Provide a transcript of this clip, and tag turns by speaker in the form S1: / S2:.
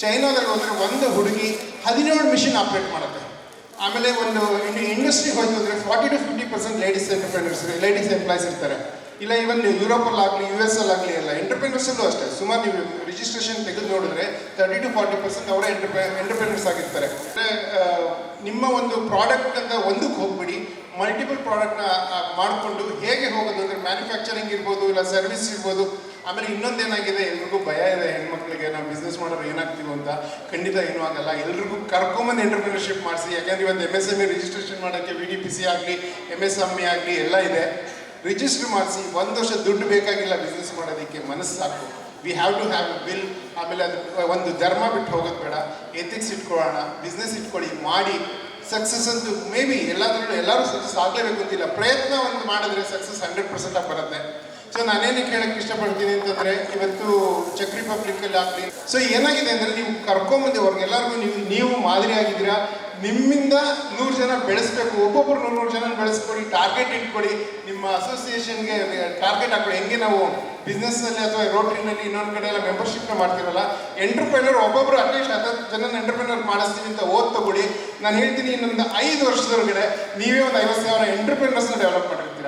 S1: ಚೈನಾದಲ್ಲಿ ಹೋದರೆ ಒಂದು ಹುಡುಗಿ 17 ಮಿಷಿನ್ ಆಪ್ರೇಟ್ ಮಾಡುತ್ತೆ. ಆಮೇಲೆ ಒಂದು ಇಂಡಸ್ಟ್ರಿಗೆ ಹೋಯ್ತು ಅಂದರೆ 40-50% ಲೇಡೀಸ್ ಎಂಟರ್ಪ್ರಿನರ್ಸ್, ಲೇಡೀಸ್ ಎಂಪ್ಲಾಯ್ಸ್ ಇರ್ತಾರೆ. ಇಲ್ಲ ಈವನ್ ಯುರೋಪಲ್ಲಾಗಲಿ US ಅಲ್ಲಾಗಲಿ ಎಲ್ಲ ಎಂಟರ್ಪ್ರಿನರ್ಸಲ್ಲೂ ಅಷ್ಟೇ. ಸುಮಾರು ನೀವು ರಿಜಿಸ್ಟ್ರೇಷನ್ ತೆಗೆದು ನೋಡಿದ್ರೆ 30-40% ಅವರೇ ಎಂಟರ್ಪ್ರಿನರ್ಸ್ ಆಗಿರ್ತಾರೆ. ನಿಮ್ಮ ಒಂದು ಪ್ರಾಡಕ್ಟ್ ಅಂತ ಒಂದಕ್ಕೆ ಹೋಗ್ಬಿಡಿ, ಮಲ್ಟಿಪಲ್ ಪ್ರಾಡಕ್ಟ್ನ ಮಾಡಿಕೊಂಡು ಹೇಗೆ ಹೋಗೋದು ಅಂದರೆ ಮ್ಯಾನುಫ್ಯಾಕ್ಚರಿಂಗ್ ಇರ್ಬೋದು, ಇಲ್ಲ ಸರ್ವಿಸ್ ಇರ್ಬೋದು. ಆಮೇಲೆ ಇನ್ನೊಂದೇನಾಗಿದೆ, ಎಲ್ರಿಗೂ ಭಯ ಇದೆ ಹೆಣ್ಮಕ್ಳಿಗೆ, ನಾವು ಬಿಸ್ನೆಸ್ ಮಾಡೋರು ಏನಾಗ್ತೀವಿ ಅಂತ. ಖಂಡಿತ ಏನೂ ಆಗಲ್ಲ. ಎಲ್ರಿಗೂ ಕರ್ಕೊಂಬಂದು ಎಂಟರ್ಪ್ರಿನರ್ಶಿಪ್ ಮಾಡಿಸಿ. ಯಾಕೆಂದರೆ ಇವತ್ತು MSME ರಿಜಿಸ್ಟ್ರೇಷನ್ ಮಾಡೋಕ್ಕೆ VDPC ಆಗಲಿ MSME ಆಗಲಿ ಎಲ್ಲ ಇದೆ. ರಿಜಿಸ್ಟ್ರ್ ಮಾಡಿಸಿ. 1 ವರ್ಷ ದುಡ್ಡು ಬೇಕಾಗಿಲ್ಲ ಬಿಸ್ನೆಸ್ ಮಾಡೋದಕ್ಕೆ, ಮನಸ್ಸು ಸಾಕು. We have to have a bill. ಆಮೇಲೆ ಅದು ಒಂದು ಧರ್ಮ ಬಿಟ್ಟು ಹೋಗೋದು ಬೇಡ, ಎಥಿಕ್ಸ್ ಇಟ್ಕೊಳ್ಳೋಣ, ಬಿಸ್ನೆಸ್ ಇಟ್ಕೊಳ್ಳಿ, ಮಾಡಿ. ಸಕ್ಸಸ್ ಅಂತೂ ಮೇ ಬಿ ಎಲ್ಲರೂ ಸಕ್ಸಸ್ ಆಗಲೇಬೇಕು ಅಂತಿಲ್ಲ. ಪ್ರಯತ್ನ ಒಂದು ಮಾಡಿದ್ರೆ ಸಕ್ಸಸ್ 100% ಆಗಿ ಬರುತ್ತೆ. ಸೊ ನಾನೇನಕ್ಕೆ ಹೇಳಕ್ಕೆ ಇಷ್ಟಪಡ್ತೀನಿ ಅಂತಂದರೆ, ಇವತ್ತು ಚೆಕ್ ರಿಪಬ್ಲಿಕಲ್ಲಿ ಆಗಲಿ, ಸೊ ಏನಾಗಿದೆ ಅಂದರೆ ನೀವು ಕರ್ಕೊಂಬಂದು ಅವ್ರಿಗೆಲ್ಲರಿಗೂ ನೀವು ಮಾದರಿ ಆಗಿದ್ದೀರಾ. ನಿಮ್ಮಿಂದ 100 ಜನ ಬೆಳೆಸಬೇಕು. ಒಬ್ಬೊಬ್ಬರು 100 ಜನ ಬೆಳೆಸ್ಕೊಡಿ. ಟಾರ್ಗೆಟ್ ಇಟ್ಕೊಡಿ. ನಿಮ್ಮ ಅಸೋಸಿಯೇಷನ್ಗೆ ಟಾರ್ಗೆಟ್ ಹಾಕೊಳ್ಳಿ. ಹೆಂಗೆ ನಾವು ಬಿಸ್ನೆಸ್ನಲ್ಲಿ ಅಥವಾ ರೋಟ್ರಿನಲ್ಲಿ ಇನ್ನೊಂದು ಕಡೆ ಎಲ್ಲ ಮೆಂಬರ್ಶಿಪ್ನ ಮಾಡ್ತೀವಲ್ಲ, ಎಂಟರ್ಪ್ರಿನರ್ ಒಬ್ಬೊಬ್ಬರು ಅಟ್ಲೀಸ್ಟ್ 10 ಜನ ಎಂಟರ್ಪ್ರಿನರ್ ಮಾಡಿಸ್ತೀವಿ ಅಂತ ತಗೊಳ್ಳಿ. ನಾನು ಹೇಳ್ತೀನಿ, ಇನ್ನೊಂದು 5 ವರ್ಷದವರೆಗೆ ನೀವೇ ಒಂದು 50,000 ಎಂಟರ್ಪ್ರಿನರ್ಸ್ನ ಡೆವಲಪ್ ಮಾಡಿರ್ತೀರ.